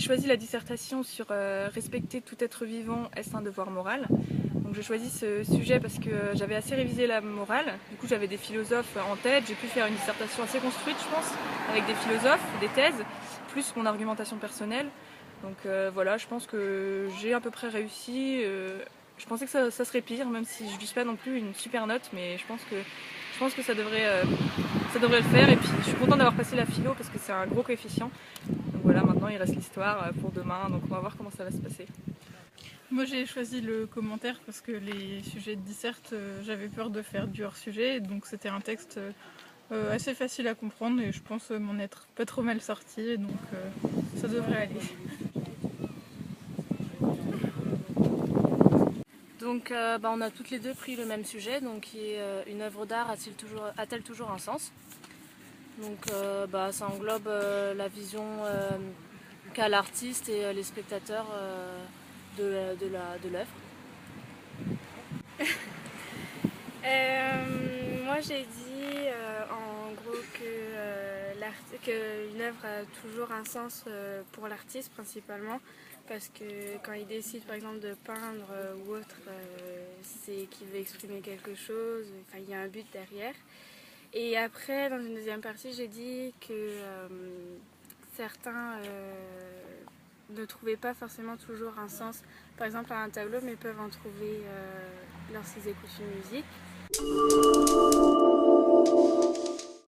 choisi la dissertation sur respecter tout être vivant, est-ce un devoir moral? Donc j'ai choisi ce sujet parce que j'avais assez révisé la morale, du coup j'avais des philosophes en tête, j'ai pu faire une dissertation assez construite je pense, avec des philosophes, des thèses, plus mon argumentation personnelle. Donc voilà, je pense que j'ai à peu près réussi. Je pensais que ça serait pire, même si je vise pas non plus une super note, mais je pense que ça devrait le faire. Et puis je suis contente d'avoir passé la philo parce que c'est un gros coefficient. Donc voilà, maintenant il reste l'histoire pour demain, donc on va voir comment ça va se passer. Moi j'ai choisi le commentaire parce que les sujets de disserte, j'avais peur de faire du hors-sujet, donc c'était un texte assez facile à comprendre et je pense m'en être pas trop mal sorti, donc ça devrait aller. Donc on a toutes les deux pris le même sujet, donc qui est une œuvre d'art a-t-elle toujours un sens? Donc ça englobe la vision qu'a l'artiste et les spectateurs de l'œuvre. Moi j'ai dit en gros qu'une œuvre a toujours un sens pour l'artiste principalement, parce que quand il décide par exemple de peindre ou autre, c'est qu'il veut exprimer quelque chose, enfin il y a un but derrière. Et après dans une deuxième partie j'ai dit que certains ne trouvaient pas forcément toujours un sens, par exemple à un tableau, mais peuvent en trouver lorsqu'ils écoutent une musique.